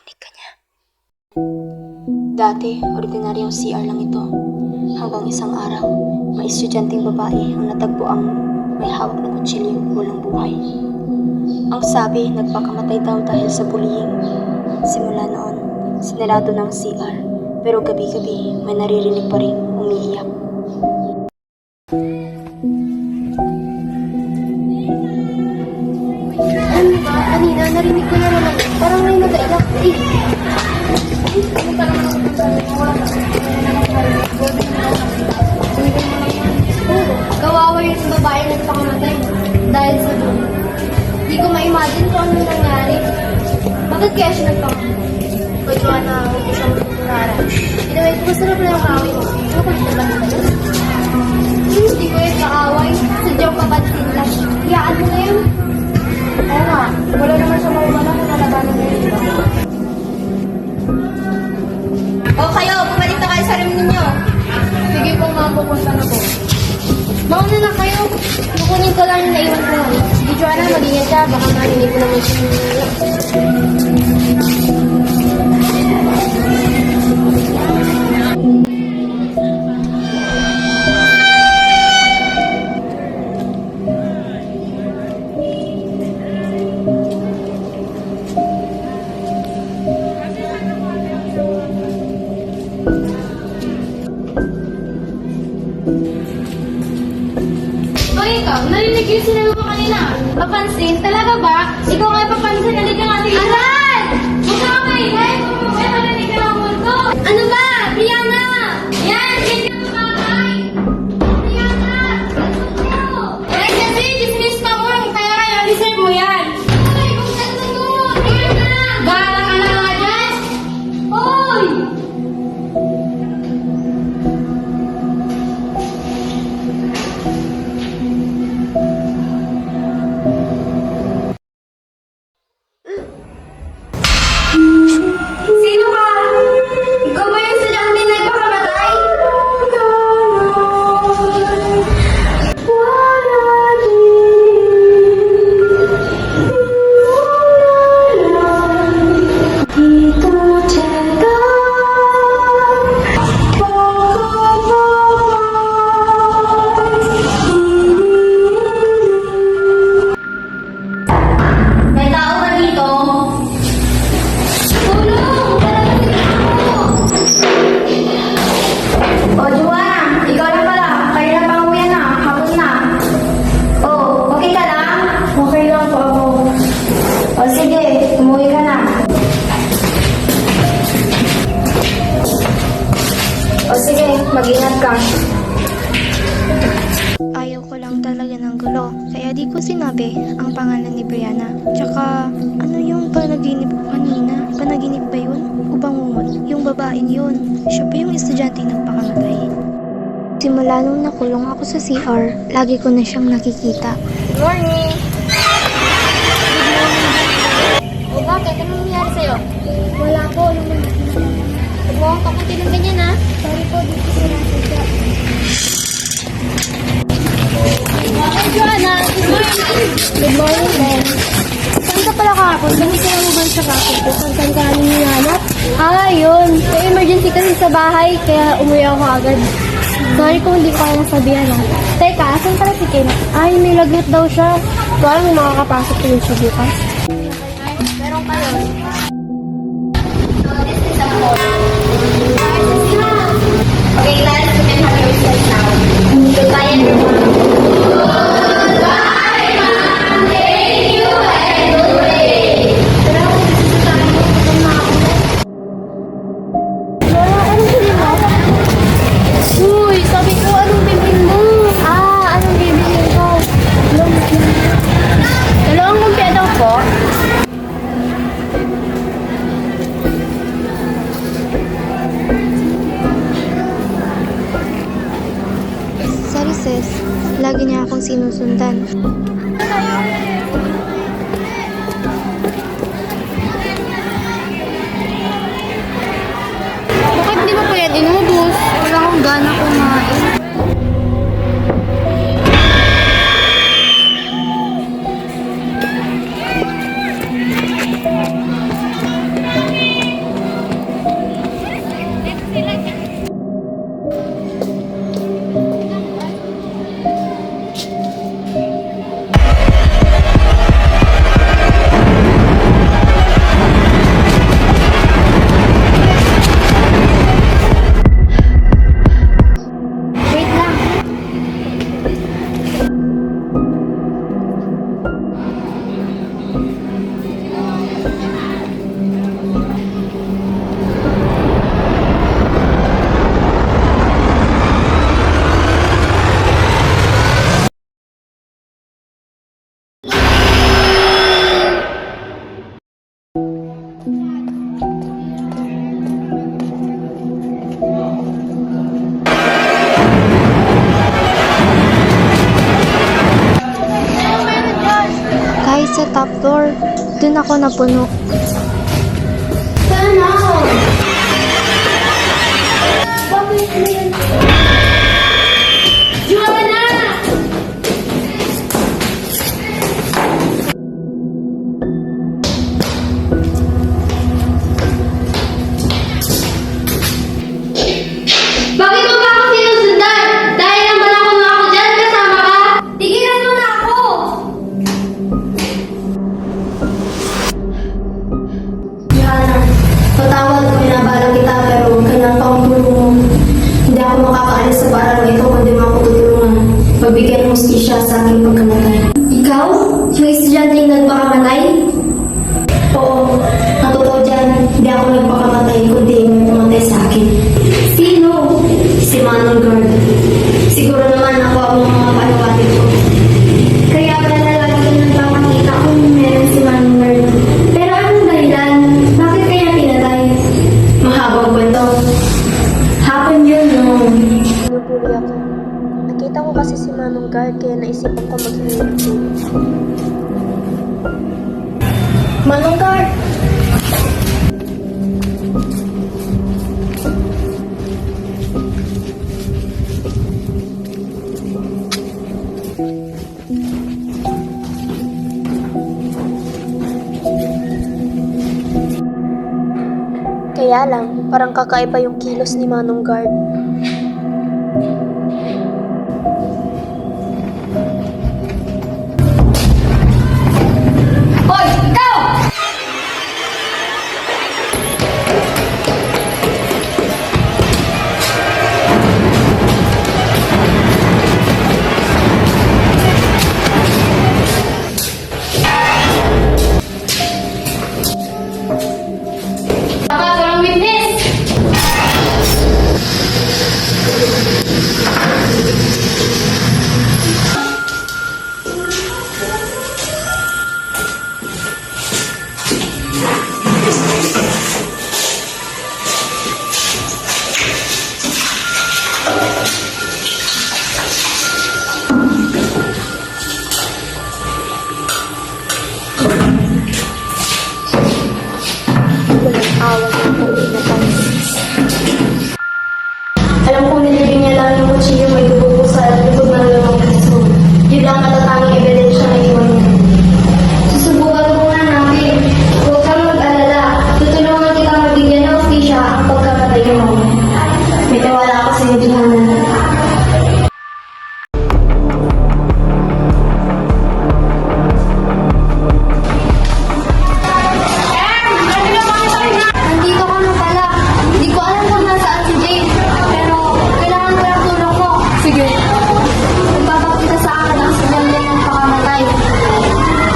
Narinig ka niya. Dati, ordinaryong CR lang ito. Hanggang isang araw, may estudyanteng babae ang natagpuang may hawak na kutsilyo walang buhay. Ang sabi, nagpakamatay daw dahil sa bullying. Simula noon, sinarado ng CR. Pero gabi-gabi, may naririnig pa rin umiiyak. Ano ba? Kanina, narinig ko na naman. Parang may nag-iyak. Kawawa yung babae na nagpakamatay dahil sa buhay. Hindi ko ma-imagine kung ano nangyari. Bakit kaya siya nagpakamatay? Kaya na huwag ko siyang matuturaran. Anyway, masarap na yung kaaway mo. Ano ko dito lang ito? Hindi ko yung kaaway. Sadyang papansin lang. Iyaan mo na yun. Oo nga, wala naman siya maumala kung nalabanan na yun, diba? O kayo, bumalik na kayo sa room ninyo. Sige po, ma'am, pupunta na po. Mauna na kayo. Kukunin ko lang yung naiwan ko ngayon. Sige, Joanna, mag-ingat ka. Baka marinig ko naman siya. Ikaw, narinig yung sinabi ko kanina. Papansin? Talaga ba? Ikaw nga papansin, narinig ka nga dito. Aral! Huwag ka maingay! Kung may narinig ka ng mundo! Ano ba? Brianna! Yan! Yan ka makakay! Brianna! Ano mo? Eh, kasi dismiss ka mo. Kaya kaya reserve mo yan. Uy! Kung saan mo? Brianna! Gara ka na nga dyan? Uy! Sino ka? Ikaw ba yung estudyante na nagpakamatay? May tao ba dito? O, Juana, ikaw na pala. Kayo na pang uwi na. Hapon na. O, okay ka lang? Okay lang po ako. O, sige. Umuwi ka na. O, sige. Mag-ingat ka. Ayaw ko lang talaga ng gulo, kaya di ko sinabi ang pangalan ni Brianna. Tsaka, ano yung panaginip ko kanina? Panaginip ba yun? O bangungot? Yung babaeng yun. Siya pa yung estudyante nagpakamatay. Simula nung nakulong ako sa CR, lagi ko na siyang nakikita. Good morning. O, bakit? Anong nangyari sa'yo? Wala po. Huwag mo akong kakuti ng ganyan, ha? Sorry po, dito sa nasadya. Joanna, good morning. Good morning, Ben. Saan ka pala kahapon? Bakit ka mo ba sa kapit? Saan ka namin hinahanap? Yun. May emergency kasi sa bahay, kaya umuwi ako agad. Sorry kung hindi ko kaya nasabihan, ha. Teka, saan pala si Ken? May lagnat daw siya. Parang makakapasok ko yung siya bukas. Meron pa yun. So, this is a call. Okay, guys, you can have your seat now. Goodbye, everyone. Uy, sabi ko, anong bibilin mo? Anong bibilin ko? Dalawang lumpia daw po. Sorry sis, lagi niya akong sinusundan. Bakit di mo pa yan inubos? Wala akong gana kumain. Doon ako napuno. Sana! Bakit yan? Joanna! Bakit mo ba ako sinusundan? Dahil ang balako mo ako dyan, kasama ka? Tigilan mo na ako! Johanna, patawad kung binabalang kita pero kailangan pa akong tulong mo. Hindi ako makakaalis sa parang ito kundi mo ako tutulungan. Magbigyan ng hustisya sa aking pagkamatay. Ikaw? Yung estudyanteng nagpakamatay? Oo, ang totoo dyan, hindi ako nagpakamatay kundi may pumatay sa akin. Sino? Si Manong Guard. Siguro naman ako ang mga panuwatin ko. Kaya pala lagi ka nagpapakita kung meron si Manuel. Pero anong dahilan? Bakit kaya pinatay? Mahabang kwento. Hapon yun nung Nabuli ako. Nakita ko kasi si Manong Guard kaya naisipan ko maghingi ng tulong. Manong Guard! Kaya lang, parang kakaiba yung kilos ni Manong Guard. Hoy! Ikaw! Dapat walang witness! Walang awa ng pagkamatay. Alam kong nilibing niya lang yung kutsilyo may dugo po sa likod ng lamang puso. Yun lang matatanging ebidensya na iwan niya. Susubukan ko nga natin. Huwag kang mag-alala. Tutulungan kita mabigyan ng hustisya ang pagkamatay mo. May tiwala ako sa iyo, Johanna. Nandito ka na pala. Hindi ko alam kung nasaan si Jane. Pero kailangan ko yung tulong mo. Sige. Nagpapakita sa akin ang estudyante ng pakamatay.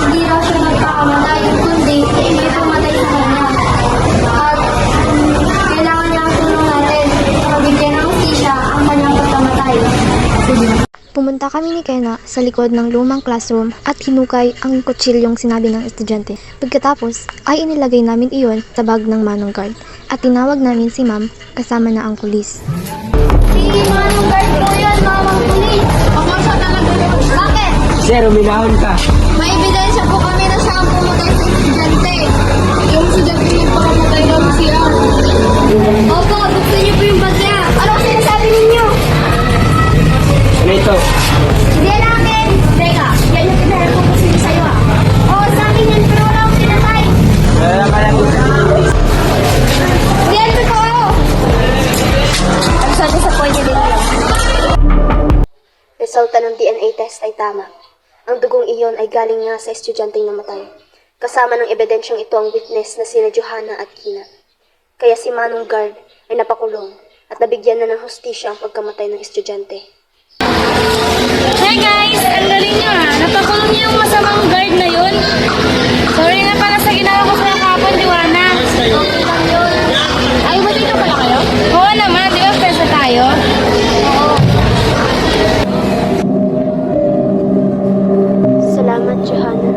Hindi raw siya nagpakamatay, kundi may pumatay sa kanya. At kailangan niya ang tulong natin. Mabigyan ng hustisya ang kanyang pagkamatay. Pumunta kami ni Kena sa likod ng lumang classroom at hinukay ang kutsilyong sinabi ng estudyante. Pagkatapos ay inilagay namin iyon sa bag ng Manong Guard at tinawag namin si Ma'am kasama na ang pulis. Si Manong Guard po yan, mamang pulis. Ako siya talaga. Bakit? Sir, uminahon ka. May ebidensya po kami na siya ang pumatay sa estudyante. Yung estudyante nagpakamatay daw siya. Opo, gusto niyo po yung bag niya. Anong sinasabi ninyo? Ano ito? Hindi namin. Teka, yan yung pinahal ko po sa'yo ah. Oo, sa akin yan, pero wala akong pinatay. Wala ka lang. Hindi yan totoo. Ang sabi sa point ninyo. Resulta ng DNA test ay tama. Ang dugong iyon ay galing nga sa estudyanteng namatay. Kasama ng ebidensyang ito ang witness na sina Johanna at Kina. Kaya si Manong Guard ay napakulong at nabigyan na ng hustisya ang pagkamatay ng estudyante. Hey guys, ang galing nyo ah. Napakulong niyo yung masamang guard na yun. Sorry na pala sa ginawa ko sa kapon, Joanna. Okay lang yun. Ay, ba dito pala kayo? Oo naman, di ba pesa tayo? Oo. Salamat, Johanna.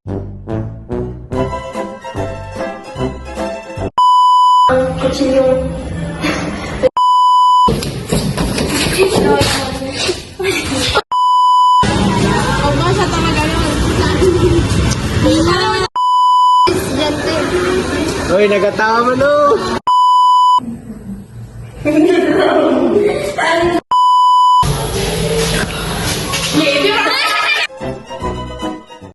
Ang kutsilyong Hoy, nagatawa mo no!